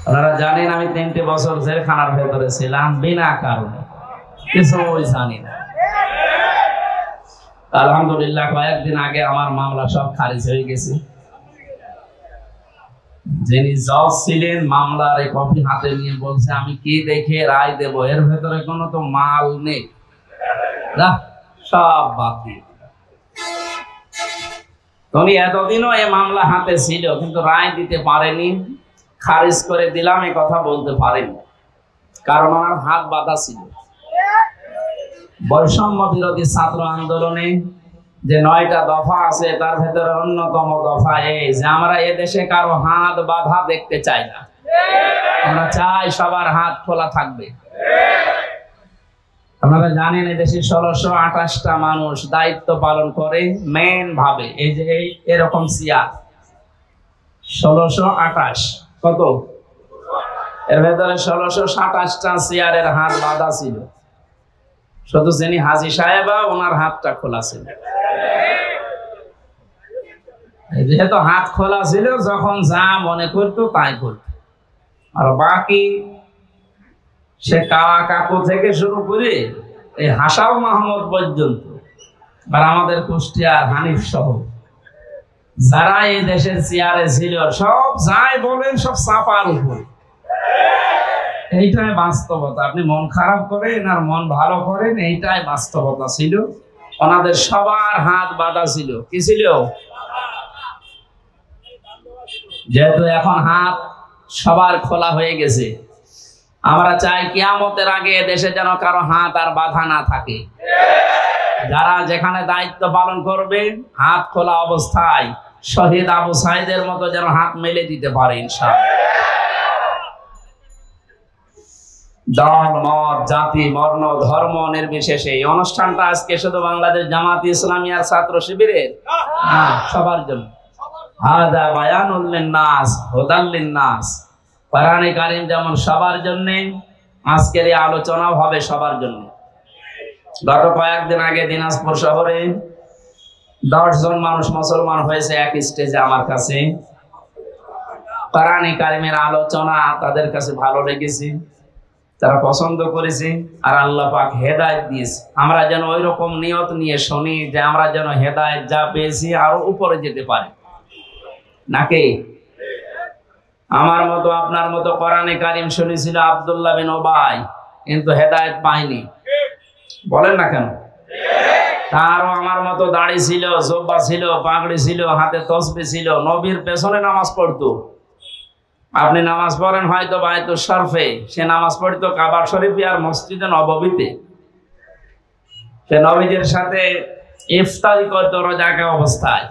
আপনারা জানেন আমি 3টে বছর জেলখানার ভেতরে ছিলাম বিনা কারণে, কিছু জানি না। আলহামদুলিল্লাহ কয়েকদিন আগে আমার মামলা সব খারিজ হয়ে গেছে। যিনি জজ ছিলেন মামলার এই কপি হাতে নিয়ে বলছে আমি কি দেখে রায় দেব, এর ভেতরে কোনো তো মাল নেই, সব বাদ দিয়ে। উনি এতদিনও এই মামলা হাতে ছিল কিন্তু রায় দিতে পারেনি, খারিজ করে দিলাম এই কথা বলতে পারেনি, কারণ আমার হাত বাঁধা ছিল। বৈষম্য বিরোধী ছাত্র আন্দোলনে যে 9টা দফা আছে তার ভেতরে অন্যতম দফা এই যে আমরা এদেশে কারো হাত বাঁধা দেখতে চাই না, আমরা চাই সবার হাত খোলা থাকবে। আপনারা জানেন এদেশে 1628টা মানুষ দায়িত্ব পালন করে মেন ভাবে, এই যে এরকম চেয়ার 1628, কত এর ভেতরে 1627টা চেয়ারের হাত বাঁধা ছিল, শুধু যিনি হাজী সাহেবা ওনার হাতটা খোলা ছিল। যেহেতু হাত খোলা ছিল যখন যা মনে করতো তাই করতো, আর বাকি সে কাকু থেকে শুরু করে এই হাসাও মাহমুদ পর্যন্ত আর আমাদের কুষ্টিয়ার হানিফ সহ যারা এই দেশের চেয়ারে ছিল সব যাই বলেন সব চাপার উপর। এইটাই বাস্তবতা, আপনি মন খারাপ করেন আর মন ভালো করেন, এইটাই বাস্তবতা ছিল। ওনাদের সবার হাত বাঁধা ছিল, কি ছিল? যেহেতু এখন হাত সবার খোলা হয়ে গেছে, আমরা চাই কিয়ামতের আগে দেশে যেন কারো হাত আর বাঁধা না থাকে। যারা যেখানে দায়িত্ব পালন করবে হাত খোলা অবস্থায় শহীদ আবু সাইদের মতো যেন হাত মেলে দিতে পারে ইনশাআল্লাহ। দল মত জাতি বর্ণ ধর্ম নির্বিশেষে এই অনুষ্ঠানটা আজকে শুধু বাংলাদেশ জামাত ইসলামী আর ছাত্র শিবিরের সবার জন্য। হাদা বায়ানুল লিন্নাস হুদাল লিন্নাস, কোরআনে কারীম যেমন সবার জন্য, আজকের এই আলোচনাও হবে সবার জন্য। গত কয়েকদিন আগে দিনাজপুর শহরে 10 জন মানুষ মুসলমান হয়েছে এক স্টেজে আমার কাছে। কোরআনে কারীমের আলোচনা তাদের কাছে ভালো লেগেছে, তারা পছন্দ করেছে, আর আল্লাহ পাক হেদায়েত দিয়েছে। আমরা যেন ওই রকম নিয়ত নিয়ে শুনি যে আমরা যেন হেদায়েত যা পেয়েছি আরো উপরে যেতে পারি নাকি? আমার মতো আপনার মতো কোরআনে কারীম শুনেছিল আব্দুল্লাহ বিন উবাই, কিন্তু হেদায়েত পায়নি, বলেন না কেন? তারও আমার মতো দাড়ি ছিল, জুব্বা ছিল, পাগড়ি ছিল, হাতে তসবিহ ছিল, নবীর পেছনে নামাজ পড়তো। আপনি নামাজ পড়েন হয়তো বায়তুল শরফে, সে নামাজ পড়তো কাবা শরীফে আর মসজিদে নববীতে। সে নবীদের সাথে ইফতারি করতো রোজাকে অবস্থায়।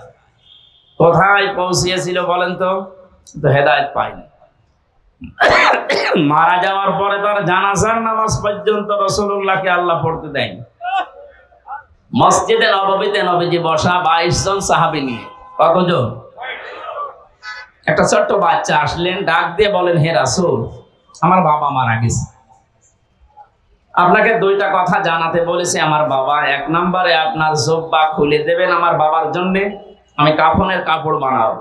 কোথায় পৌঁছিয়েছিল বলেন তো? হেদায়েত পায়নি। মারা যাওয়ার পরে তার জানাজার নামাজ পর্যন্ত রাসূলুল্লাহকে আল্লাহ পড়তে দেয়নি। মসজিদে নববীতে নবীজি বসা 22 জন সাহাবী নিয়ে, কতজন? একটা ছোট্ট বাচ্চা আসলেন, ডাক দিয়ে বলেন, হে রাসূল, আমার বাবা মারা গেছে, আপনাকে 2টা কথা জানাতে বলেছে আমার বাবা। 1 নম্বরে আপনার জুব্বা খুলে দেবেন আমার বাবার জন্য, আমি কাফনের কাপড় বানাবো।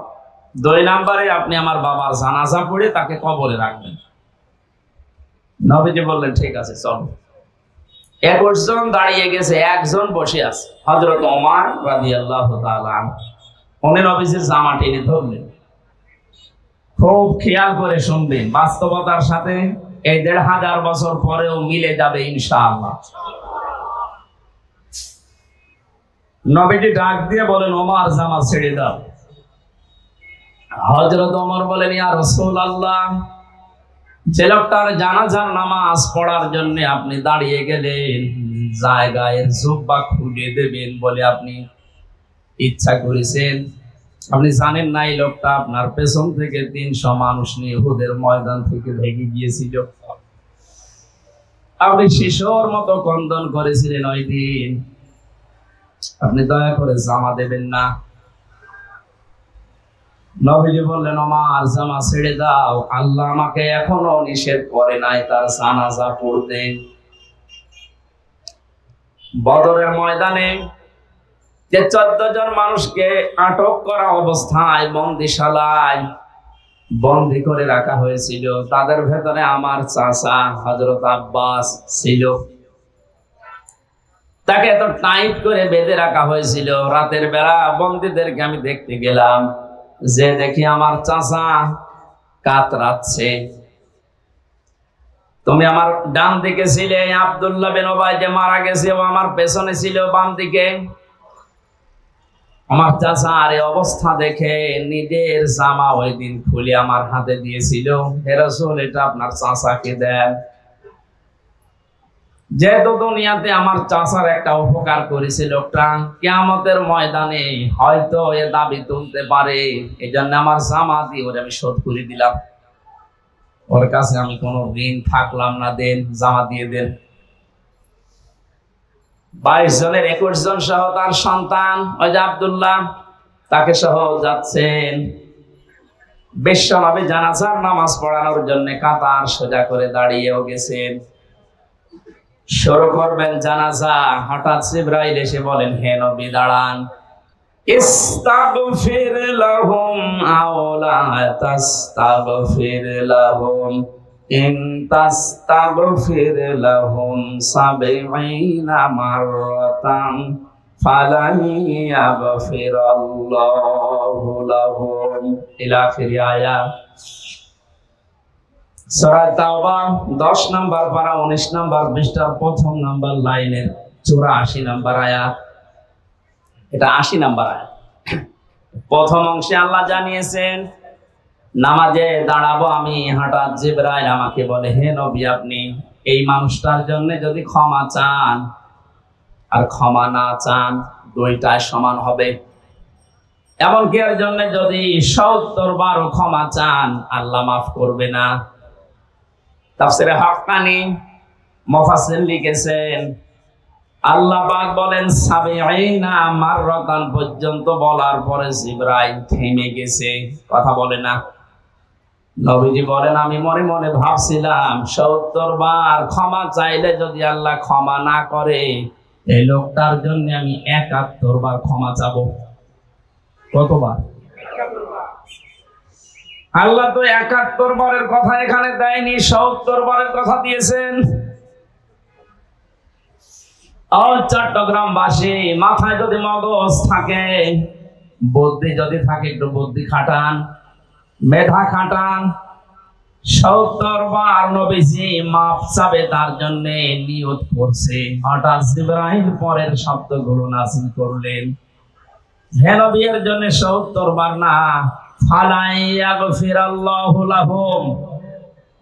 2 নম্বরে আপনি আমার বাবার জানাজা পড়ে তাকে কবরে রাখবেন। নবীজি বললেন ঠিক আছে চলো। 21 জন দাঁড়িয়ে গেছে, 1 জন বসে আছে, হযরত ওমর রাদিয়াল্লাহু তাআলা আনহু। উনি নবীজির জামা টেনে ধরলেন। খুব খেয়াল করে শুনবেন, বাস্তবতার সাথে এই 1500 বছর পরেও মিলে যাবে ইনশাআল্লাহ। নবীজি ডাক দিয়ে বলেন, ওমর জামা ছেড়ে দাও। হযরত ওমর বলেন, ইয়া রাসূলুল্লাহ, যে লোকটার জানাজার নামাজ পড়ার জন্য আপনি দাঁড়িয়ে গেলেন, জায়গায় জুব্বা খুলে দেবেন বলে আপনি ইচ্ছা করেছেন, আপনি জানেন না এই লোকটা আপনার পেছন থেকে 300 মানুষ নিয়ে উহুদের ময়দান থেকে ভেগে গিয়েছিল। আপনি শিশুর মতো ক্রন্দন করেছিলেন ওই দিন, আপনি দয়া করে জামা দেবেন না। নবীজি বললেন, ওমর জামা ছেড়ে দাও, আল্লাহ আমাকে এখনো নিষেধ করে নাই তার জানাজা পড়তে। বদরের ময়দানে যে 14 জন মানুষকে আটক করা অবস্থায় বন্দিশালায় বন্দী করে রাখা হয়েছিল। তাদের ভেতরে আমার চাচা হযরত আব্বাস ছিল। তাকে এত টাইট করে বেঁধে রাখা হয়েছিল। রাতের বেলা বন্দীদেরকে আমি দেখতে গেলাম, যে দেখি আমার চাচা কাতরাচ্ছে। তুমি আমার ডান দিকে ছিলে, আব্দুল্লাহ বিন উবাই যে মারা গেছে ও আমার পেছনে ছিল বাম দিকে। আমার চাচা আর এই অবস্থা দেখে নিজের জামা ওই দিন খুলে আমার হাতে দিয়েছিল, হে রাসূল এটা আপনার চাচাকে দেন। যেহেতু দুনিয়াতে আমার চাচার একটা উপকার করেছে লোকটা, কিয়ামতের ময়দানে হয়তো এ দাবি তুলতে পারে, এই জন্য আমার জামা দিয়ে ওরে আমি শোধ করে দিলাম। ওর কাছে আমি কোনো ঋণ থাকলাম না, দেন জামা দিয়ে দেন। 22 জনের 21 জন সহ তার সন্তান ওই যে আব্দুল্লাহ, তাকে সহ যাচ্ছেন। বিশ্বনবী জানাজার নামাজ পড়ানোর জন্য কাতার সোজা করে দাঁড়িয়েও গেছেন। শুরু করবেন জানাজা, হঠাৎ জিবরাইল এসে বলেন, হে নবী দাঁড়ান। ইস্তাগফির লাহুম আও লা তাস্তাগফির লাহুম ইন তাস্তাগফির লাহুম 70 মাররাতান ফালান ইয়াগফিরাল্লাহু লাহুম ইলা আখির আয়াত। সূরা তাওবা 10 নম্বর পারা 19 নম্বর পৃষ্ঠার প্রথম নম্বর লাইনের 84 নম্বর আয়াত। এটা 80 নম্বর আয়াত। প্রথম অংশে আল্লাহ জানিয়েছেন নামাজে দাঁড়াবো আমি, হঠাৎ জিবরাইল আমাকে বলে, হে নবী আপনি এই মানুষটার জন্য যদি ক্ষমা চান আর ক্ষমা না চান দুইটাই সমান হবে। এমনকি এর জন্য যদি 70 বারও ক্ষমা চান আল্লাহ মাফ করবে না। তাফসীরে হাক্কানি মুফাসসির লিখেছেন আল্লাহ পাক বলেন 70 মাররাতান পর্যন্ত বলার পরে জিবরাইল থেমে গেছে, কথা বলে না। নবীজি বলেন আমি মনে মনে ভাবছিলাম 70 বার ক্ষমা চাইলে যদি আল্লাহ ক্ষমা না করে, এই লোকটার জন্য আমি 71 বার ক্ষমা চাবো। কতবার? আল্লাহ তো 71 বারের কথা এখানে দেয়নি, 70 বারের কথা দিয়েছেন। চট্টগ্রামবাসী মাথায় যদি মগজ থাকে, বুদ্ধি যদি থাকে, একটু বুদ্ধি খাটান, মেধা খাটান। 70 বার নবীজি মাফ চাবে তার জন্য নিয়ত করছে। হঠাৎ জিবরাইল পরের শব্দগুলো নাযিল করলেন, হে নবী এর জন্য 70 বার না, ফালাইয়াগফিরাল্লাহু লাহুম।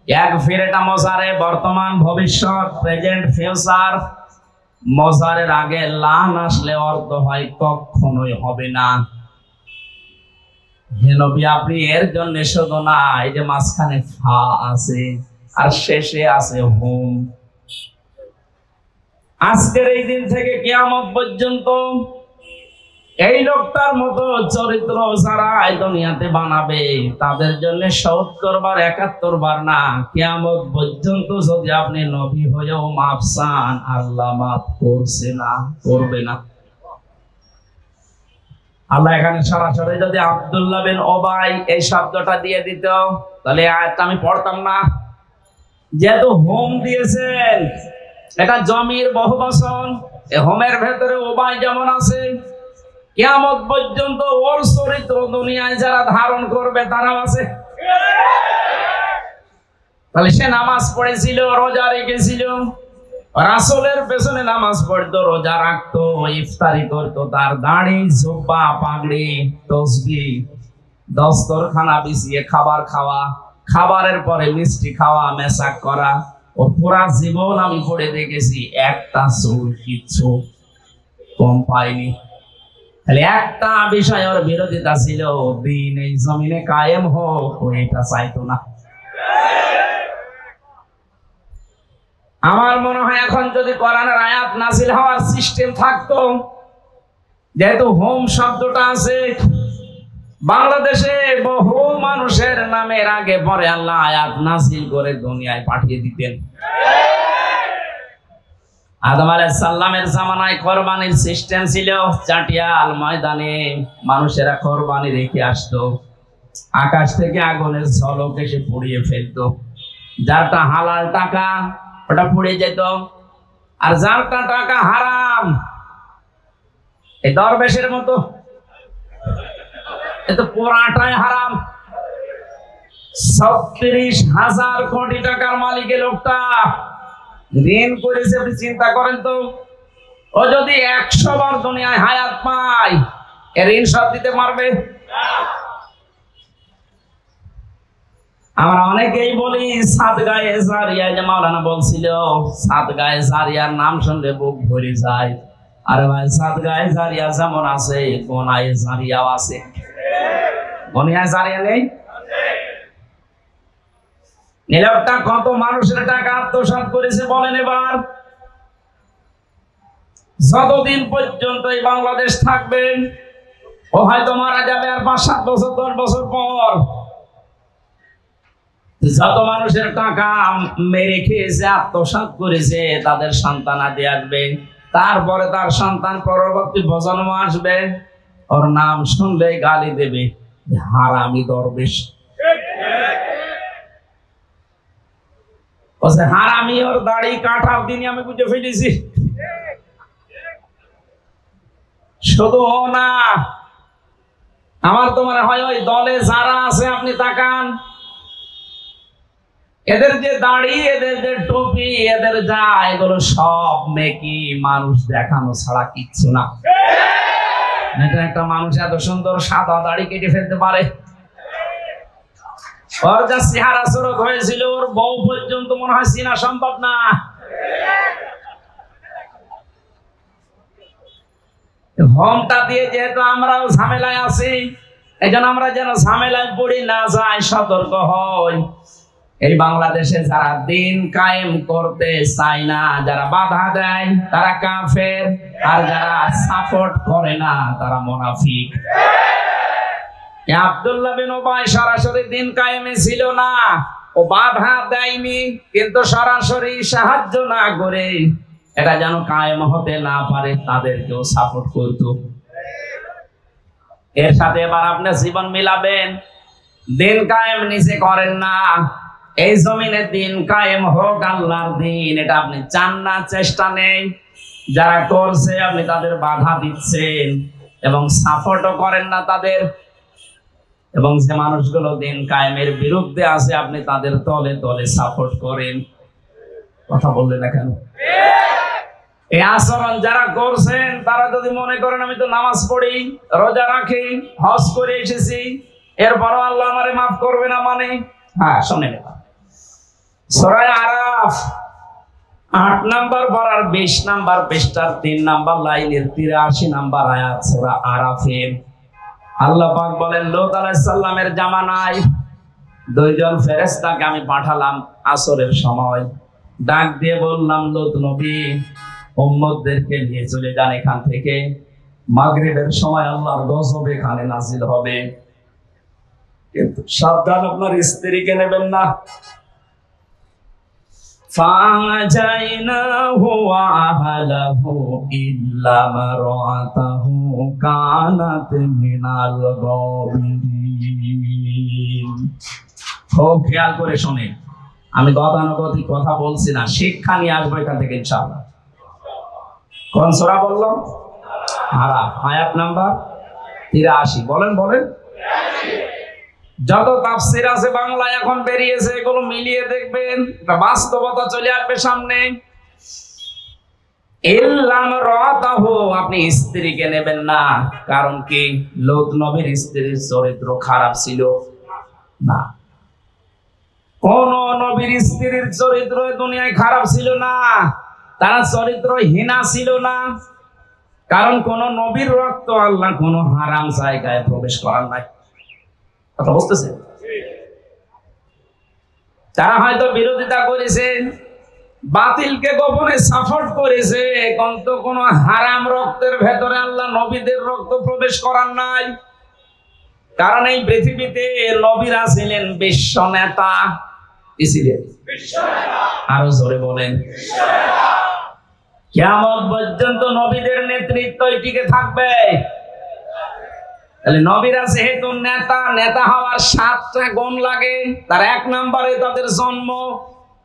ইয়াগফির এটা মজারে বর্তমান ভবিষ্যৎ, প্রেজেন্ট ফিউচার। মজারের আগে লান আসলে অর্থ হয় কখনোই হবে না। হে নবী আপনি এর জন্য শুধু না, এই যে মাঝখানে ফা আছে আর শেষে আছে হুম। আজকের এই দিন থেকে কিয়ামত পর্যন্ত এই লোকটার মতো চরিত্র যারা এই দুনিয়াতে বানাবে তাদের জন্য 70 বার 71 বার না, কিয়ামত পর্যন্ত যদি আপনি নবী হয়েও মাফ চান আল্লাহ মাফ করছে না, করবে না। আল্লাহ এখানে সরাসরি যদি আব্দুল্লাহ বিন উবাই এই শব্দটা দিয়ে দিত তাহলে আয়াতটা আমি পড়তাম না। যেহেতু হোম দিয়েছেন, এটা জমির বহুবচন, এই হোমের ভেতরে উবাই যেমন আছে, কিয়ামত পর্যন্ত ওর চরিত্র দুনিয়ায় যারা ধারণ করবে তারাও আছে। তাহলে সে নামাজ পড়েছিল, রোজা রেখেছিল, রাসূলের পেছনে নামাজ পড়তো, রোজা রাখতো, ইফতারি করতো, তার দাড়ি জুব্বা পাগড়ি তসবিহ, দস্তরখানা বিছিয়ে খাবার খাওয়া, খাবারের পরে মিষ্টি খাওয়া, মেসাক করা। ও পুরা জীবন আমি পড়ে দেখেছি একটা চুল কিচ্ছু কম পাইনি। তাহলে একটা বিষয় ওর বিরোধিতা ছিল, দিন এই জমিনে কায়েম হোক, এটা চাইতো না। আমার মনে হয় এখন যদি কোরআনের আয়াত নাযিল হওয়ার সিস্টেম থাকতো, যেহেতু হোম শব্দটা আছে বাংলাদেশে, বহু মানুষের নামের আগে পরে আল্লাহ আয়াত নাযিল করে দুনিয়ায় পাঠিয়ে দিতেন। আদম আলাইহিস সালামের জামানায় কোরবানির সিস্টেম ছিল, চাটিয়াল ময়দানে মানুষেরা কোরবানি রেখে আসতো। আকাশ থেকে আগুনের ঝলক এসে পুড়িয়ে ফেলতো। যারটা হালাল টাকা ওটা পুড়ে যেত, আর যারটা টাকা হারাম এই দরবেশের মতো এ তো পুরাটাই হারাম। ৩৬,০০০ কোটি টাকার মালিক লোকটা ঋণ করেছে। আপনি চিন্তা করেন তো, ও যদি ১০০ বার দুনিয়ায় হায়াত পায় এর ঋণ সব দিতে পারবে? আমরা অনেকেই বলি সাদগায়ে জারিয়া, যে মাওলানা বলছিল সাদগায়ে জারিয়ার নাম শুনলে বুক ভরে যায়। আরে ভাই, সাদগায়ে জারিয়া যেমন আছে গোনায়ে জারিয়াও আছে। গোনায়ে জারিয়া নেই? লোকটা কত মানুষের টাকা আত্মসাৎ করেছে বলেন এবার। যতদিন পর্যন্ত এই বাংলাদেশ থাকবে ও হয়তো মারা যাবে, আর ৫-৭ বছর ১০ বছর পর যত মানুষের টাকা মেরে খেয়েছে আত্মসাৎ করেছে তাদের সন্তানাদি আসবে, তারপরে তার সন্তান পরবর্তী প্রজন্ম আসবে, ওর নাম শুনলে গালি দেবে হারামি দরবেশ। হারামি ওর দাড়ি কাটার দিনই আমি বুঝে ফেলেছি। শুধু না, আমার তো মনে হয় ওই দলে যারা আছে আপনি তাকান, এদের যে দাড়ি, এদের যে টুপি, এদের যা, এগুলো সব মেকি মানুষ দেখানো ছাড়া কিচ্ছু না। এটা একটা মানুষ এত সুন্দর সাদা দাড়ি কেটে ফেলতে পারে? ওর যা চেহারা চরক হয়েছিল ওর বউ পর্যন্ত মনে হয় চেনা সম্ভব না। হোমটা দিয়ে যেহেতু আমরাও ঝামেলায় আছি, এই জন্য আমরা যেন ঝামেলায় পড়ে না যাই, সতর্ক হই। এই বাংলাদেশে যারা দিন কায়েম করতে চায় না, যারা বাধা দেয় তারা কাফের, আর যারা সাপোর্ট করে না তারা মুনাফিক। আব্দুল্লাহ বিন উবাই সরাসরি দিন কায়েমে ছিল না, ও বাধা দেয়নি, কিন্তু সরাসরি সাহায্য না করে এটা যেন কায়েম হতে না পারে তাদেরকেও সাপোর্ট করত। এর সাথে এবার আপনি জীবন মিলাবেন। দিন কায়েম নিজে করেন না, এই জমিনে দিন কায়েম হোক আল্লাহর দিন, এটা আপনি চান না, চেষ্টা নেই। যারা করছে আপনি তাদের বাধা দিচ্ছেন এবং সাপোর্টও করেন না তাদের, এবং যে মানুষগুলো দিন কায়েমের বিরুদ্ধে আছে আপনি তাদের তলে তলে সাপোর্ট করেন। কথা বললেন না কেন? এই আচরণ যারা করছেন তারা যদি মনে করেন আমি তো নামাজ পড়ি, রোজা রাখি, হজ করে এসেছি, এরপরও আল্লাহ আমারে মাফ করবে না, মানে হ্যাঁ শোনেন, সূরা আরাফ ৮ নাম্বার পারার ২০ নাম্বার পৃষ্ঠার ৩ নাম্বার লাইনের ৮৩ নাম্বার আয়াত সূরা আরাফের আল্লাহ পাক বলেন, লূত আলাইহিস সালামের জামানায় ২ জন ফেরেশতাকে আমি পাঠালাম আসরের সময়, ডাক দিয়ে বললাম, লূত নবী উম্মতদেরকে নিয়ে চলে যান এখান থেকে, মাগরিবের সময় আল্লাহর গজব এখানে নাজিল হবে, কিন্তু সাবধান আপনার স্ত্রীকে নেবেন না। فَأَنجَيْنَاهُ وَأَهْلَهُ إِلَّا امْرَأَتَهُ كَانَتْ مِنَ الْغَابِرِينَ। খুব খেয়াল করে শুনেন, আমি গতানুগতিক কথা বলছি না, শিক্ষা নিয়ে আসবো এখান থেকে ইনশাআল্লাহ। কোন সূরা বললাম? আরাফ, আয়াত নাম্বার ৮৩। বলেন বলেন। যত তাফসীর আছে বাংলায় এখন বেরিয়েছে, এগুলো মিলিয়ে দেখবেন বাস্তবতা চলে আসবে সামনে। ইল্লাম রাতাহু, আপনি স্ত্রীকে নেবেন না, কারণ কি লূত নবীর স্ত্রীর চরিত্র খারাপ ছিল না। কোন নবীর স্ত্রীর চরিত্র দুনিয়ায় খারাপ ছিল না, তারা চরিত্রহীনা ছিল না, কারণ কোন নবীর রক্ত আল্লাহ কোন হারাম জায়গায় প্রবেশ করার নাই। কথা বুঝতেছে? তারা হয়তো বিরোধিতা করেছে, বাতিলকে গোপনে সাপোর্ট করেছে, কিন্তু কোন হারাম রক্তের ভেতরে আল্লাহ নবীদের রক্ত প্রবেশ করার নাই। কারণ এই পৃথিবীতে নবীরা ছিলেন বিশ্ব নেতা। কি ছিলেন? আরো জোরে বলেন। কিয়ামত পর্যন্ত নবীদের নেতৃত্বই টিকে থাকবে। তাহলে নবীরা যেহেতু নেতা হওয়ার 7টা গুণ লাগে, তার 1 নম্বরে তাদের জন্ম।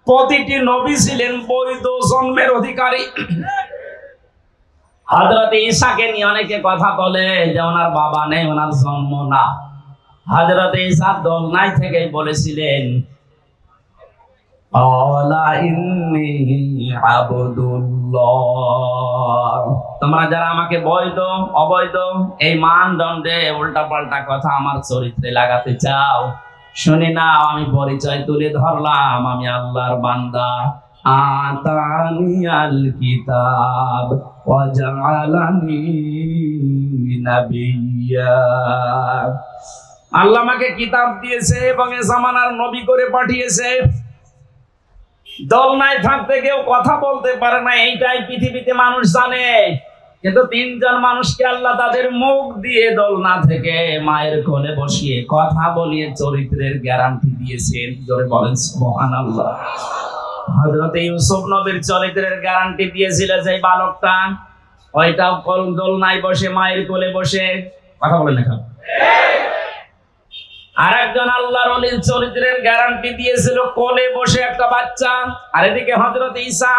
প্রতিটি নবী ছিলেন বৈধ জন্মের অধিকারী। হযরত ঈসাকে নিয়ে অনেকে কথা বলে যে ওনার বাবা নেই, ওনার জন্ম না। হযরত ঈসা দোলনায় থেকে বলেছিলেন, আলা ইন্নী আবদুল্লাহ। তোমরা যারা আমাকে বৈধ অবৈধ এই মানদণ্ডে উল্টাপাল্টা কথা আমার চরিত্রে লাগাতে চাও, শুনে নাও, আমি পরিচয় তুলে ধরলাম, আমি আল্লাহর বান্দা। আতানিয়াল কিতাব ওয়া জাআলানি নাবিয়্যা। আল্লাহ আমাকে কিতাব দিয়েছে এবং এ জামানার নবী করে পাঠিয়েছে। দোলনায় থাকতে কেউ কথা বলতে পারে না, এইটাই পৃথিবীতে মানুষ জানে। কিন্তু 3 জন মানুষকে আল্লাহ তাদের মুখ দিয়ে দোলনা থেকে মায়ের কোলে বসিয়ে কথা বলিয়ে চরিত্রের গ্যারান্টি দিয়েছেন। জোরে বলেন সুবহানাল্লাহ। হযরত ইউসুফ নবীর চরিত্রের গ্যারান্টি দিয়েছিল যে বালকটা, ওইটাও দোলনায় বসে মায়ের কোলে বসে কথা বলেন না। আরেকজন আল্লাহর ওলির চরিত্রের গ্যারান্টি দিয়েছিল কোলে বসে একটা বাচ্চা। আর এদিকে হযরত ঈসা।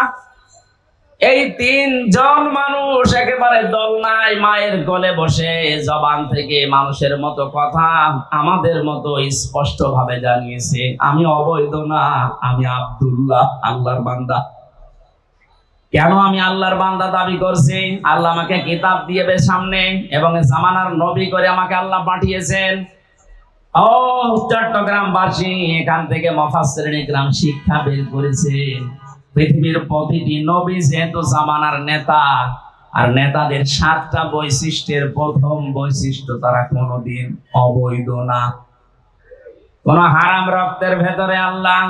এই 3 জন মানুষ একেবারে দোলনায় মায়ের কোলে বসে জবান থেকে মানুষের মতো কথা আমাদের মতো স্পষ্ট ভাবে জানিয়েছে, আমি অবৈধ না, আমি আব্দুল্লাহ, আল্লাহর বান্দা। কেন আমি আল্লাহর বান্দা দাবি করছি? আল্লাহ আমাকে কিতাব দিয়েবে সামনে এবং জামানার নবী করে আমাকে আল্লাহ পাঠিয়েছেন। ও চট্টগ্রামবাসী, এখান থেকে মুফাসসিরিন ইকরাম শিক্ষা বের করেছেন, পৃথিবীর প্রতিটি নবী যেহেতু জামানার নেতা, আর নেতাদের 7টা বৈশিষ্ট্যের প্রথম বৈশিষ্ট্য তারা কোনোদিন অবৈধ না। কোন হারাম রক্তের ভেতরে আল্লাহ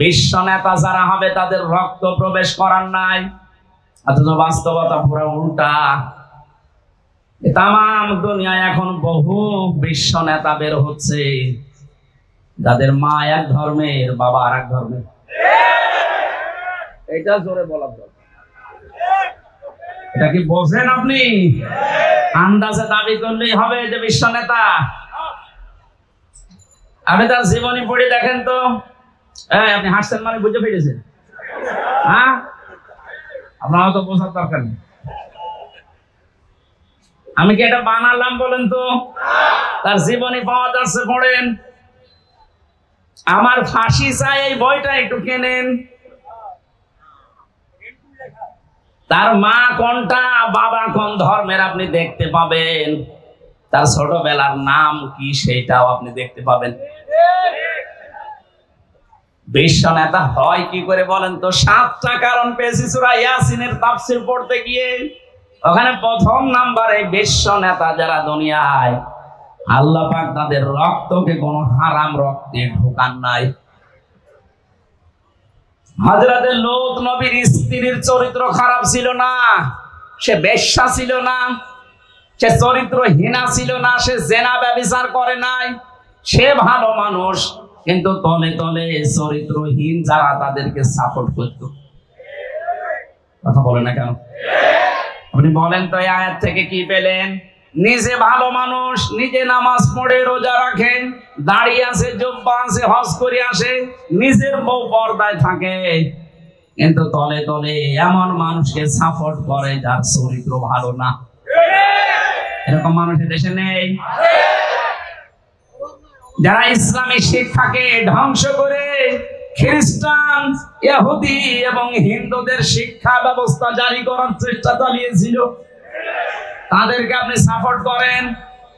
বিশ্ব নেতা যারা হবে তাদের রক্ত প্রবেশ করার নাই। অথচ বাস্তবতা পুরো উল্টা। তাম দুনিয়ায় এখন বহু বিশ্ব নেতা বের হচ্ছে যাদের মা এক ধর্মের, বাবা আর এক ধর্মের। এটা জোরে বলা দরকার। এটা কি বোঝেন আপনি? আন্দাজে দাবি করলেই হবে যে বিশ্ব নেতা? আপনি তার জীবনী পড়ে দেখেন তো। আপনি হাসছেন মানে বুঝে ফেলেছেন? হ্যাঁ, আপনার তো বোঝার দরকার নেই। আমি কি এটা বানালাম বলেন তো? তার জীবনী পাওয়া যাচ্ছে, পড়েন। আমার ফাঁসি চাই এই বইটা একটু কেনেন। তার মা কোনটা, বাবা কোন ধর্মের আপনি দেখতে পাবেন। তার ছোটবেলার নাম কি সেটাও আপনি দেখতে পাবেন। বিশ্ব নেতা হয় কি করে বলেন তো? 7টা কারণ পেয়েছি সূরা ইয়াসিনের তাফসীর পড়তে গিয়ে। ওখানে প্রথম নাম্বারে বিশ্ব নেতা যারা দুনিয়ায়, আল্লাহ পাক তাদের রক্তকে কোনো হারাম রক্তে ঢোকান নাই। হযরতে লূত নবীর স্ত্রীর চরিত্র খারাপ ছিল না, সে বেশ্যা ছিল না, সে চরিত্রহীনা ছিল না, সে জেনা ব্যভিচার করে নাই, সে ভালো মানুষ। কিন্তু তলে তলে চরিত্রহীন যারা তাদেরকে সাপোর্ট করত। কথা বলে না কেন? আপনি বলেন তো এই আয়াত থেকে কি পেলেন? নিজে ভালো মানুষ, নিজে নামাজ পড়ে রোজা রাখে, দাঁড়িয়ে আছে, জুব্বা আছে, হজ করে আসে, নিজের বউ পর্দায় থাকে, কিন্তু তলে তলে এমন মানুষকে সাপোর্ট করে যার চরিত্র ভালো না। এরকম মানুষ দেশে নেই? যারা ইসলামী শিক্ষাকে ধ্বংস করে খ্রিস্টান, ইহুদি এবং হিন্দুদের শিক্ষা ব্যবস্থা জারি করার চেষ্টা চালিয়েছিল, তাদেরকে আপনি সাপোর্ট করেন,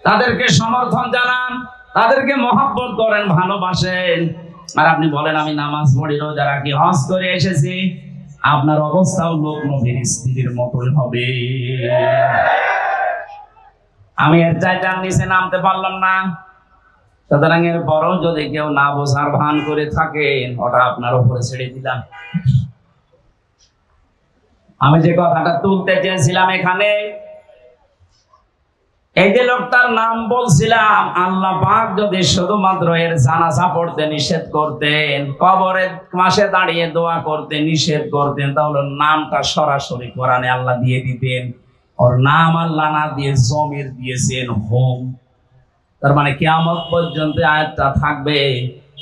তাদেরকে সমর্থন জানান, তাদেরকে মহব্বত করেন, ভালোবাসেন। আর আপনি বলেন আমি নামাজ পড়ি, রোজা রাখি, হজ করে এসেছি, আপনার অবস্থাও লোক নবীর স্ত্রীর মতোই হবে। আমি এর চাইতে নিচে নামতে পারলাম না। সুতরাং এর পরও যদি কেউ না বোঝার ভান করে থাকেন, ওটা আপনার উপরে ছেড়ে দিলাম। আমি যে কথাটা তুলতে চেয়েছিলাম এখানে, এই যে লোকটার নাম বলছিলাম, আল্লাহ পাক যদি শুধুমাত্র এর জানাজা পড়তে নিষেধ করতেন, কবরের পাশে দাঁড়িয়ে দোয়া করতে নিষেধ করতেন, তাহলে নামটা সরাসরি কোরআনে আল্লাহ দিয়ে দিতেন। ওর নাম আল্লাহ না দিয়ে জমির দিয়েছেন হোম। তার মানে কিয়ামত পর্যন্ত আয়াতটা থাকবে।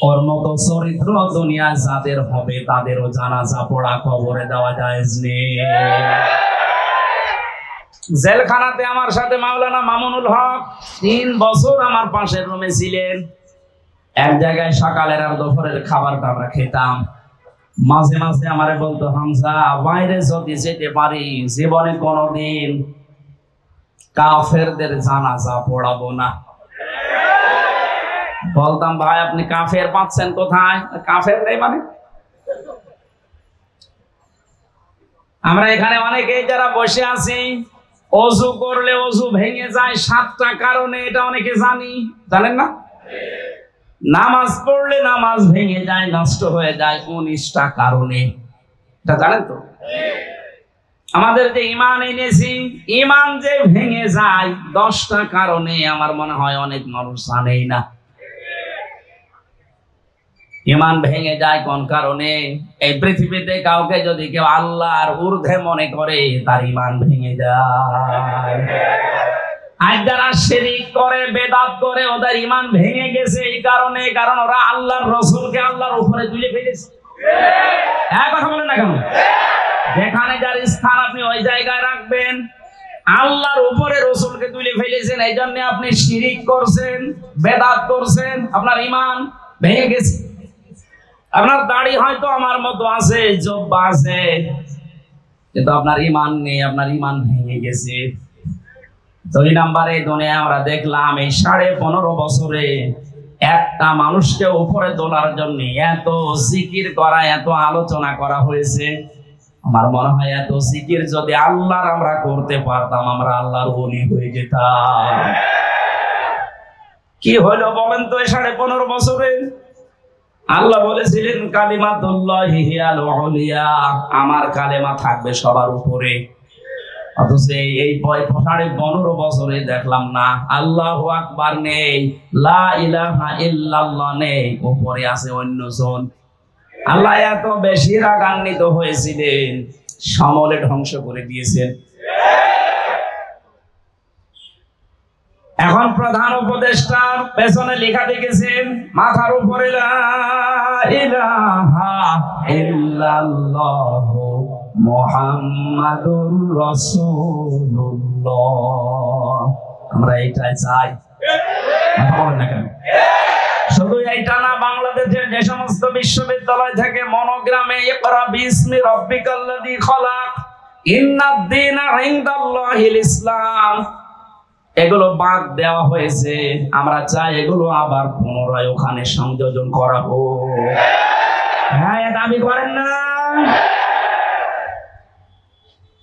ওর মতো চরিত্র দুনিয়া যাদের হবে তাদেরও জানাজা পড়া কবরে দেওয়া জায়েজ নেই। জেলখানাতে আমার সাথে মাওলানা মামুনুল হক 3 বছর আমার পাশের রুমে ছিলেন। এক জায়গায় সকালের আর দুপুরের খাবারটা আমরা খেতাম। মাঝে মাঝে আমারে বলতো, হামজা বাইরে যদি যেতে পারি জীবনে কোনোদিন কাফেরদের জানাজা পড়াবো না। বলতাম, ভাই আপনি কাফের পাচ্ছেন কোথায়? কাফের নেই মানে? আমরা এখানে অনেকেই যারা বসে আছি, অজু করলে অজু ভেঙে যায় 7টা কারণে, এটা অনেকে জানেন না? নামাজ পড়লে নামাজ ভেঙে যায়, নষ্ট হয়ে যায় 19টা কারণে, এটা জানেন তো? আমাদের যে ঈমান এনেছি, ঈমান যে ভেঙে যায় 10টা কারণে, আমার মনে হয় অনেক মানুষ জানেই না। ঈমান ভেঙে যায় কোন কারণে? এই পৃথিবীতে কাউকে যদি কেউ আল্লাহর ঊর্ধ্বে মনে করে, তার ঈমান ভেঙে যায়। আর যারা শিরক করে, বেদাত করে, ওদের ঈমান ভেঙে গেছে এই কারণে, কারণ ওরা আল্লাহর রাসূলকে আল্লাহর উপরে তুলে ফেলেছে। হ্যাঁ, কথা বলেন না কেন? যেখানে যার স্থান আপনি ওই জায়গায় রাখবেন। আল্লাহর উপরে রাসূলকে তুলে ফেলেছেন, এই জন্য আপনি শিরক করছেন, বেদাত করছেন, আপনার ঈমান ভেঙে গেছে। আপনার দাড়ি হয়তো আমার মতো আছে, জব্বা আছে, কিন্তু আপনার ঈমান নেই, আপনার ঈমান ভেঙে গেছে। 2 নম্বরে দুনিয়ায় আমরা দেখলাম এই 15.5 বছরে একটা মানুষকে উপরে তোলার জন্য এত জিকির করা, এত আলোচনা করা হয়েছে। আমার মনে হয় এত জিকির যদি আল্লাহর আমরা করতে পারতাম, আমরা আল্লাহর ওলি হয়ে যেতাম। কি হলো বলেন তো? 15.5 বছরে আল্লাহ বলেছিলেন কালিমাতুল্লাহি হিয়াল উলিয়া, আমার কালেমা থাকবে সবার উপরে। অথচ এই 15.5 বছরে দেখলাম না, আল্লাহু আকবার নেই, লা ইলাহা ইল্লাল্লাহ নেই, উপরে আছে অন্যজন। আল্লাহ এত বেশি রাগান্বিত হয়েছিলেন, সমলে ধ্বংস করে দিয়েছেন। এখন প্রধান উপদেষ্টার পেছনে লেখা দেখেছেন, মাথার উপরে লা ইলাহা ইল্লাল্লাহ মুহাম্মাদুর রাসূলুল্লাহ। আমরা এইটাই চাই। শুধু এইটা না, বাংলাদেশের যে সমস্ত বিশ্ববিদ্যালয় থেকে মনোগ্রামে ইকরা বিসমি রাব্বিকাল্লাযী খালাক, ইন্নাদ-দীনা ইনদাল্লাহিল ইসলাম, এগুলো বাদ দেওয়া হয়েছে। আমরা চাই এগুলো আবার পুনরায় ওখানে সংযোজন করা হোক। হ্যাঁ, দাবি করেন না?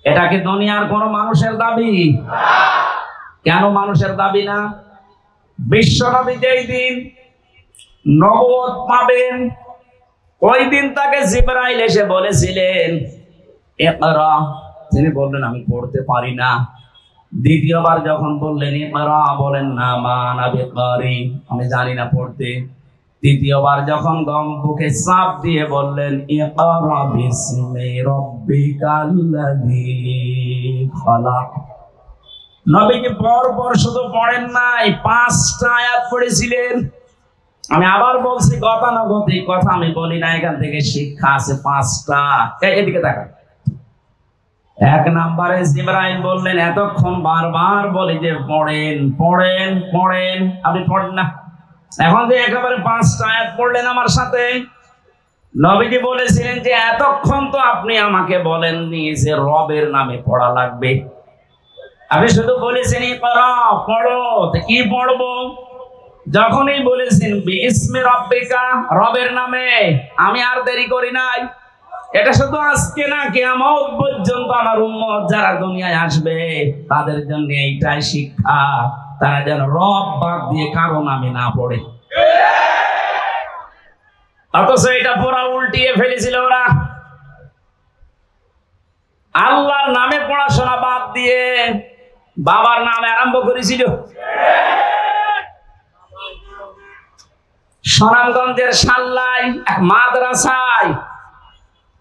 এটা কি দুনিয়ার কোন মানুষের দাবি? কেন মানুষের দাবি না? বিশ্বনবী যেই দিন নবুয়ত পাবেন, ওই দিন তাকে জিবরাইল এসে বলেছিলেন ইকরা, তিনি বললেন আমি পড়তে পারি না। দ্বিতীয়বার যখন বললেন ইকরা, বলেন না মা আনা বিকারি, আমি জানি না পড়তে। তৃতীয়বার যখন গম বুকে চাপ দিয়ে বললেন ইকরা বিসমি রাব্বিকাল্লাযী খালাক, নবীজি পর শুধু পড়েন নাই, 5টা আয়াত পড়েছিলেন। আমি আবার বলছি, গতানুগতিক কথা আমি বলি না, এখান থেকে শিক্ষা আছে 5টা। এদিকে তাকান। 1 নম্বরে জিবরাইল বললেন, এতক্ষণ বারবার বলি যে পড়েন পড়েন পড়েন, আপনি পড়েন না। এখন যে একেবারে 5টা আয়াত পড়লেন আমার সাথে, নবীজি বলেছিলেন যে এতক্ষণ তো আপনি আমাকে বলেননি যে রবের নামে পড়া লাগবে, আপনি শুধু বলেছেন ইকরা, পড়ো। কি পড়বো? যখনই বলেছেন বিসমি রাব্বিকা, রবের নামে, আমি আর দেরি করি নাই। এটা শুধু আজকে না, কিয়ামত পর্যন্ত আমার উম্মত যারা দুনিয়ায় আসবে তাদের জন্য এইটাই শিক্ষা, তারা যেন রব বাদ দিয়ে কারো নামে না পড়ে। অথচ এটা পুরা উল্টিয়ে ফেলেছিল ওরা, আল্লাহর নামে পড়াশোনা বাদ দিয়ে বাবার নামে আরম্ভ করেছিল। সুনামগঞ্জের সাল্লায় এক মাদ্রাসায়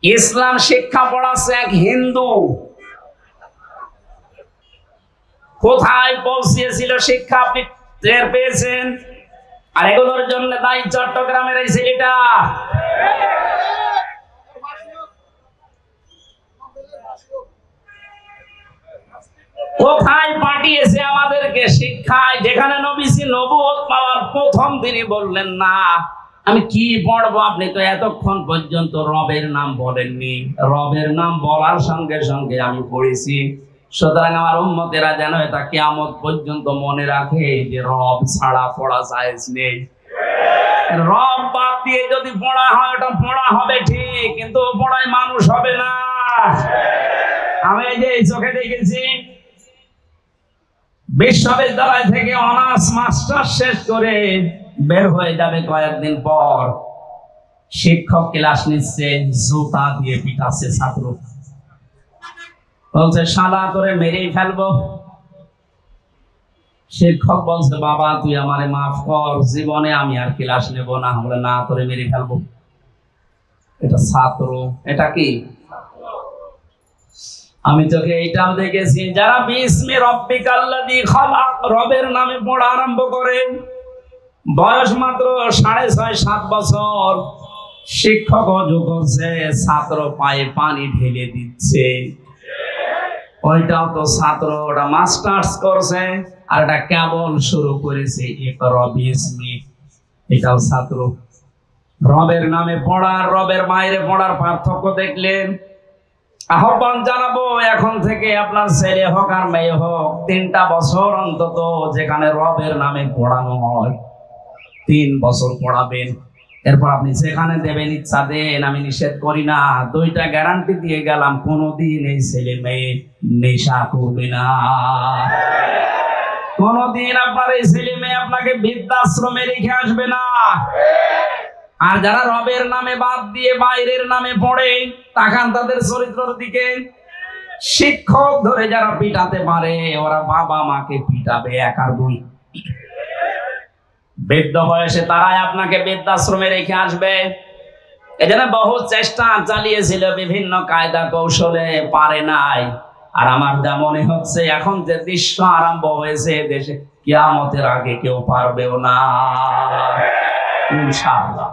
ইসলাম শিক্ষা পড়াচ্ছে এক হিন্দু। কোথায় পৌঁছিয়েছিল শিক্ষা আপনি টের পেয়েছেন? আর এগুলোর জন্য দায়ী চট্টগ্রামের এই ছেলেটা। কোথায় পাঠিয়েছে আমাদেরকে শিক্ষায়, যেখানে নবীজি নবুয়ত পাওয়ার প্রথম দিনই বললেন না আমি কি পড়বো, আপনি তো এতক্ষণ পর্যন্ত রবের নাম বলেননি। রবের নাম বলার সঙ্গে সঙ্গে আমি পড়েছি। সুতরাং আমার উম্মতেরা যেন এটা কিয়ামত পর্যন্ত মনে রাখে যে রব ছাড়া পড়া জায়েজ নেই। রব বাদ দিয়ে যদি পড়া হয় ওটা পড়া হবে ঠিক, কিন্তু পড়ায় মানুষ হবে না। আমি এই যে চোখে দেখেছি, বিশ্ববিদ্যালয় থেকে অনার্স মাস্টার শেষ করে বের হয়ে যাবে কয়েকদিন পর, শিক্ষক ক্লাস নিচ্ছে, জুতা দিয়ে পিটাচ্ছে ছাত্র, বলছে শালা করে মেরেই ফেলবো। শিক্ষক বলছে বাবা তুই আমারে মাফ কর, জীবনে আমি আর ক্লাস নেব না। বলে না, তোরে মেরে ফেলবো। এটা ছাত্র, এটা কি? আমি তোকে এইটাও দেখেছি, যারা বিস্মি রব্বিকাল্লাযী খালাক রবের নামে পড়া আরম্ভ করে, বয়স মাত্র 6.5-7 বছর, শিক্ষক অজু করছে, ছাত্র পায়ে পানি ঢেলে দিচ্ছে, ওইটাও তো ছাত্র। ওটা মাস্টার্স করছে, আর এটা কেবল শুরু করেছে ইকরা বিস্মি, এটাও ছাত্র। রবের নামে পড়া, রবের বাইরে পড়ার পার্থক্য দেখলেন। আহ্বান জানাবো এখন থেকে আপনার ছেলে হোক আর মেয়ে হোক, 3টা বছর অন্তত যেখানে রবের নামে পড়ানো হয় 3 বছর পড়াবেন। এরপর আপনি যেখানে দেবেন ইচ্ছা দেন, আমি নিষেধ করি না। 2টা গ্যারান্টি দিয়ে গেলাম, কোনোদিন এই ছেলে মেয়ে নেশা করবে না। কোনোদিন আপনার এই ছেলে মেয়ে আপনাকে বৃদ্ধাশ্রমে রেখে আসবে না। আর যারা রবের নামে বাদ দিয়ে বাইরের নামে পড়ে, তাকান তাদের চরিত্রের দিকে। শিক্ষক ধরে যারা পিটাতে পারে, ওরা বাবা মাকে পিটাবে 1 আর 2। বৃদ্ধ বয়সে তারাই আপনাকে বৃদ্ধাশ্রমে রেখে আসবে। এজন্য বহু চেষ্টা চালিয়েছিল বিভিন্ন কায়দা কৌশলে, পারে নাই। আর আমার যা মনে হচ্ছে এখন যে দৃশ্য আরম্ভ হয়েছে দেশে, কিয়ামতের আগে কেউ পারবেও না ইনশাআল্লাহ।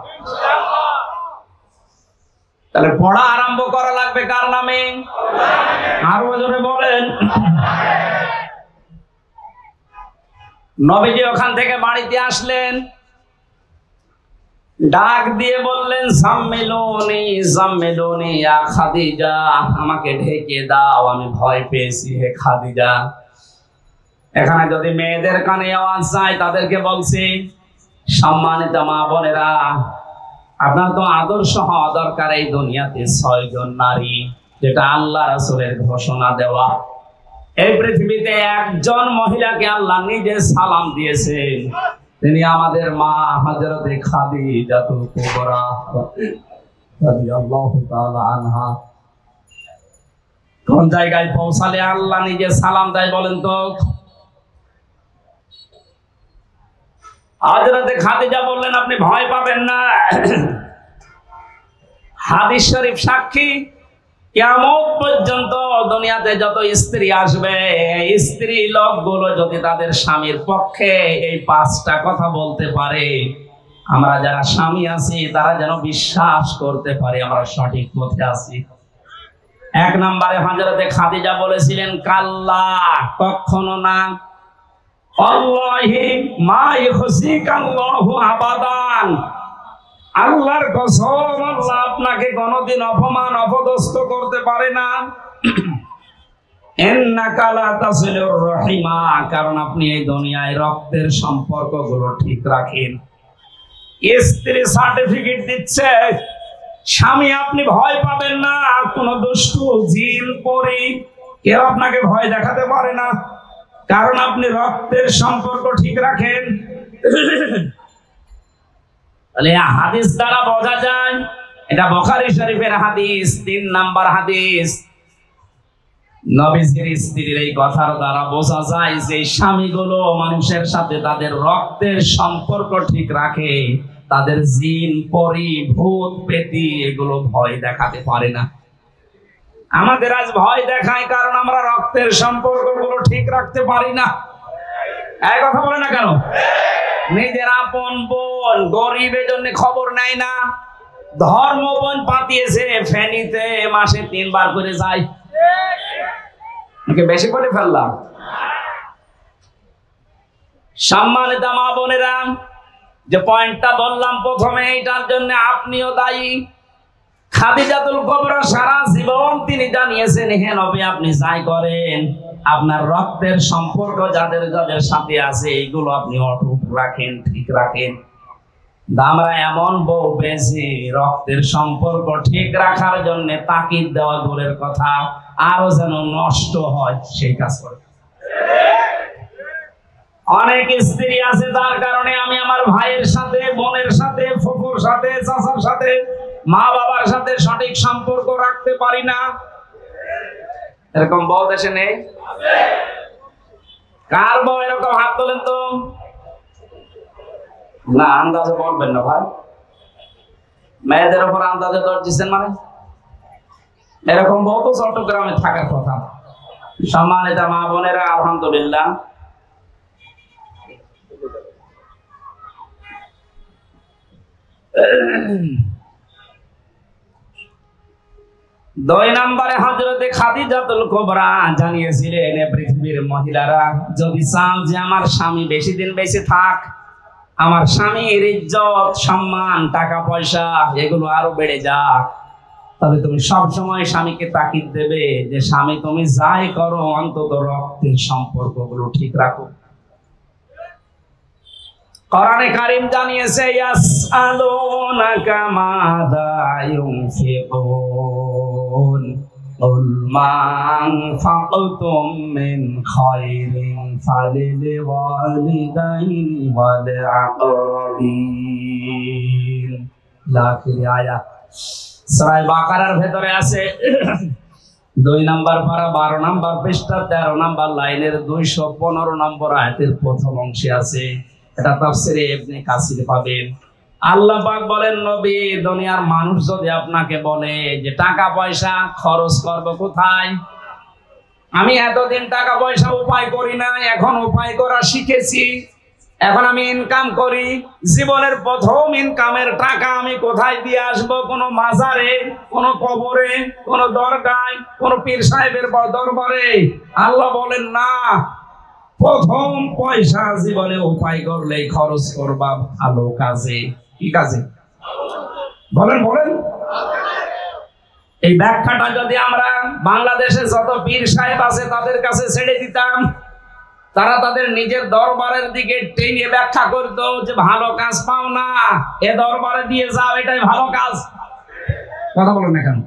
তাহলে পড়া আরম্ভ করা লাগবে কার নামে? আরো জোরে বলেন। নবীজি ওখান থেকে বাড়িতে আসলেন, ডাক দিয়ে বললেন সাম্মিলুনি সাম্মিলুনি ইয়া খাদিজা, আমাকে ঢেকে দাও, আমি ভয় পেয়েছি হে খাদিজা। এখানে যদি মেয়েদের কানে আওয়াজ যায়, তাদেরকে বলছি সম্মানিত মা বোনেরা, আপনার তো আদর্শ হওয়া দরকার এই দুনিয়াতে 6 জন নারী, যেটা আল্লাহ রাসূলের ঘোষণা দেওয়া। এই পৃথিবীতে একজন মহিলাকে আল্লাহ নিজে সালাম দিয়েছেন, তিনি আমাদের মা হযরতে খাদিজাতুল কুবরা রাদিয়াল্লাহু তাআলা আনহা। কোন জায়গায় পৌঁছালে আল্লাহ নিজে সালাম দেয় বলেন তো? হযরতে খাদিজা বললেন আপনি ভয় পাবেন না। হাদিস শরীফ সাক্ষী, কিয়ামত পর্যন্ত দুনিয়াতে যত স্ত্রী আসবে, স্ত্রী লোকগুলো যদি তাদের স্বামীর পক্ষে এই 5টা কথা বলতে পারে, আমরা যারা স্বামী আছি তারা যেন বিশ্বাস করতে পারে আমরা সঠিক পথে আছি। 1 নম্বরে হযরতে খাদিজা বলেছিলেন কাল্লা, কখনো না, আল্লাহি মা ইখসিকাল্লাহু আবাদান, আল্লাহর কসম আল্লাহ আপনাকে কোনদিন অপমান অপদস্থ করতে পারে না। ইন্নাকা লা তাসিলুর রাহিমা, কারণ আপনি এই দুনিয়ায় রক্তের সম্পর্কগুলো ঠিক রাখেন। স্ত্রী সার্টিফিকেট দিচ্ছে, স্বামী আপনি ভয় পাবেন না, কোন দুষ্টু জিন পরী কেউ আপনাকে ভয় দেখাতে পারে না, কারণ আপনি রক্তের সম্পর্ক ঠিক রাখেন। তাহলে হাদিস দ্বারা বোঝা যায়, এটা বুখারী শরীফের হাদিস, 3 নাম্বার হাদিস। নবীজির স্ত্রীর এই কথার দ্বারা বোঝা যায় যে স্বামীগুলো মানুষের সাথে তাদের রক্তের সম্পর্ক ঠিক রাখে, তাদের জিন পরী ভূত পেতী এগুলো ভয় দেখাতে পারে না। আমাদের আজ ভয় দেখায় কারণ আমরা রক্তের সম্পর্কগুলো ঠিক রাখতে পারি না। এই কথা বলে না কেন? নিজের আপন বোন গরিবের জন্য খবর নেয় না। ধর্ম বোন পাতিয়েছে ফেনীতে মাসে 3 বার করে যায়। বেশি করে ফেললাম? সম্মানিত মা বোনেরা, যে পয়েন্টটা বললাম প্রথমে, এটার জন্য আপনিও দায়ী। খাদিজাতুল কুবরা সারা জীবন তিনি জানিয়েছেন, হে নবী আপনি যাই করেন আপনার রক্তের সম্পর্ক যাদের যাদের সাথে আছে এইগুলো আপনি অটুট রাখেন, ঠিক রাখেন। আমরা এমন বউ পেয়েছি রক্তের সম্পর্ক ঠিক রাখার জন্য তাকিদ দেওয়া দূরের কথা, আরো যেন নষ্ট হয় সেই কাজ করে। অনেক স্ত্রী আছে তার কারণে আমি আমার ভাইয়ের সাথে, বোনের সাথে, ফুফুর সাথে, চাচার সাথে, মা বাবার সাথে সঠিক সম্পর্ক রাখতে পারি না। এরকম বউ দেশে নেই? কার বউ এরকম? হাত তোলেন তো। না, আন্দাজে বলবেন না ভাই। মেয়েদের উপর আন্দাজে দর দিচ্ছেন মানে? এরকম বউ তো চট্টগ্রামে থাকার কথা। সম্মানিত মা বোনেরা, আলহামদুলিল্লাহ দুই নম্বরে হযরতে খাদিজাতুল কুবরা জানিয়েছিলেন, পৃথিবীর মহিলারা যদি চান যে আমার স্বামী বেশি দিন বেঁচে থাক, আমার স্বামীর ইজ্জত, সম্মান, টাকা পয়সা এগুলো আরো বেড়ে যাক, তবে তুমি সব সময় স্বামীকে তাকিদ দেবে যে স্বামী তুমি যাই করো অন্তত রক্তের সম্পর্কগুলো ঠিক রাখো। কোরআনে কারীম জানিয়েছে, ইয়াসআলুনাকা মাযা ইউনফিকুন কুল মা আনফাকতুম মিন খায়রিন ফালিল ওয়ালিদাইনি ওয়াল আকরাবিন। লাকির আয়াত সূরা বাকারার ভেতরে আছে 2 নম্বর পারা 12 নম্বর পৃষ্ঠা 13 নম্বর লাইনের 215 নম্বর আয়াতের প্রথম অংশে আছে। এটা তাফসীরে ইবনে কাসির পাবেন। আল্লাহ পাক বলেন, নবী দুনিয়ার মানুষ যদি আপনাকে বলে যে টাকা পয়সা খরচ করব কোথায়, আমি এতদিন টাকা পয়সা উপায় করি না, এখন উপায় করা শিখেছি, এখন আমি ইনকাম করি, জীবনের প্রথম ইনকামের টাকা আমি কোথায় দিয়ে আসবো? কোন মাজারে, কোন কবরে, কোন দরগায়, কোন পীর সাহেবের দরবারে? আল্লাহ বলেন না, প্রথম পয়সা জীবনে উপায় করলেই খরচ করবা ভালো কাজে। কি কাজে? বলেন বলেন। এই ব্যাখ্যাটা যদি আমরা বাংলাদেশে যত পীর সাহেব আছে তাদের কাছে ছেড়ে দিতাম, তারা তাদের নিজের দরবারের দিকে টেনে ব্যাখ্যা করতো যে ভালো কাজ পাও না, এ দরবারে দিয়ে যাও, এটাই ভালো কাজ। কথা বলেন না কেন?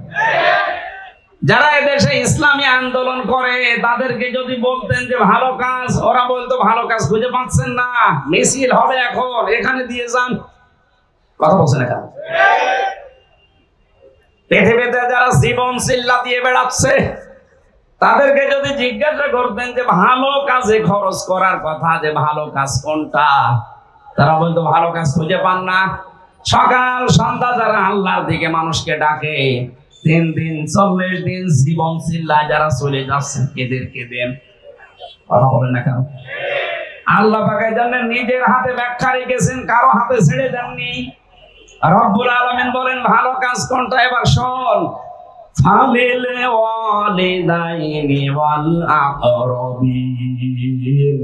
যারা এদেশে ইসলামী আন্দোলন করে তাদেরকে যদি বলতেন যে ভালো কাজ, ওরা বলতো ভালো কাজ খুঁজে পাচ্ছেন না, মিছিল হবে এখন, এখানে দিয়ে যান। কথা বলছেন না কেন? পৃথিবীতে যারা জীবন চিল্লা দিয়ে বেড়াচ্ছে তাদেরকে যদি জিজ্ঞাসা করতেন যে ভালো কাজে খরচ করার কথা, যে ভালো কাজ কোনটা, তারা বলতো ভালো কাজ খুঁজে পান না। সকাল সন্ধ্যা যারা আল্লাহর দিকে মানুষকে ডাকে, 3 দিন 40 দিন জীবন চিল্লায় যারা চলে যাচ্ছে, এদেরকে দেন। কথা বলেন না কেন? আল্লাহ পাকের জন্য নিজের হাতে ব্যাখ্যা রেখেছেন, কারো হাতে ছেড়ে দেননি। রব্বুল আলামিন বলেন ভালো কাজ কোনটা, এবার শোন, ফালিল ওয়ালিদাইনি ওয়াল আকরাবিন।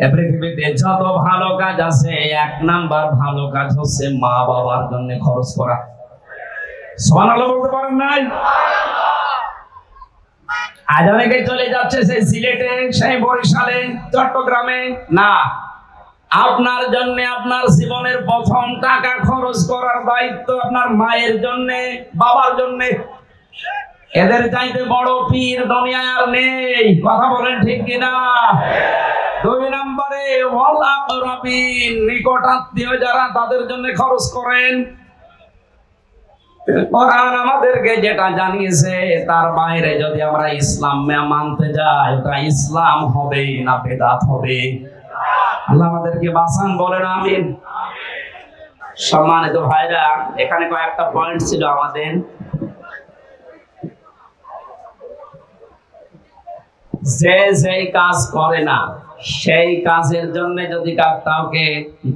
এই পৃথিবীতে যত ভালো কাজ আছে 1 নাম্বার ভালো কাজ হচ্ছে মা বাবার জন্য খরচ করা। সুবহানাল্লাহ বলতে পারেন নাই? আজ অনেকে চলে যাচ্ছে সেই সিলেটে, সেই বরিশালে, চট্টগ্রামে। না, আপনার জন্য আপনার জীবনের প্রথম টাকা খরচ করার দায়িত্ব আপনার মায়ের জন্য, বাবার জন্য। এদের চাইতে বড় পীর দুনিয়ায় আর নেই। কথা বলেন ঠিক কিনা? 2 নম্বরে ওয়াল আকরাবিন, নিকট আত্মীয় যারা, তাদের জন্য খরচ করেন। কোরআন আমাদেরকে যেটা জানিয়েছে তার বাইরে যদি আমরা ইসলাম মানতে যাই, ওটা ইসলাম হবে না বেদাত হবে? আল্লাহ আমাদেরকে বাঁচান, বলেন আমিন। সম্মানিত ভাইরা, এখানে কয়েকটা পয়েন্ট ছিল আমাদের। যে কাজ করে না সেই কাজের জন্য যদি কাউকে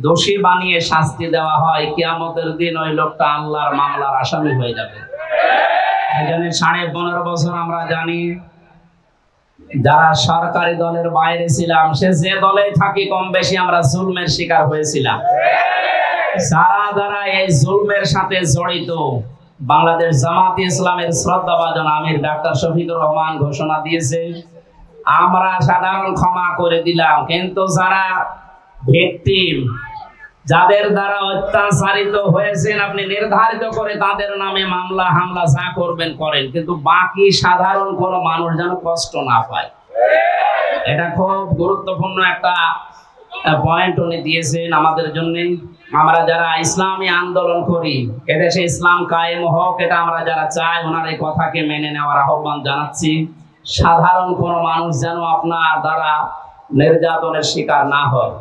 দোষী বানিয়ে শাস্তি দেওয়া হয়, কিয়ামতের দিন ওই লোকটা আল্লাহর মামলার আসামি হয়ে যাবে। এখানে 15.5 বছর আমরা জানি যারা সরকারি দলের বাইরে ছিলাম, সে যে দলেই থাকি কম বেশি আমরা জুলমের শিকার হয়েছিলাম। যারা এই জুলমের সাথে জড়িত, বাংলাদেশ জামাতে ইসলামের শ্রদ্ধাভাজন আমির ডাক্তার শফিকুর রহমান ঘোষণা দিয়েছে, আমরা সাধারণ ক্ষমা করে দিলাম, কিন্তু যারা ভিকটিম, যাদের দ্বারা অত্যাচারিত হয়েছেন, আপনি নির্ধারিত করে তাদের নামে মামলা হামলা যা করবেন করেন, কিন্তু বাকি সাধারণ কোন মানুষ যেন কষ্ট না পায়। এটা খুব গুরুত্বপূর্ণ একটা পয়েন্ট উনি দিয়েছেন আমাদের জন্য। আমরা যারা ইসলামী আন্দোলন করি, এদেশে ইসলাম কায়েম হোক, এটা আমরা যারা চাই, ওনার এই কথাকে মেনে নেওয়ার আহ্বান জানাচ্ছি। সাধারণ কোন মানুষ যেন আপনার দ্বারা নির্যাতনের শিকার না হয়।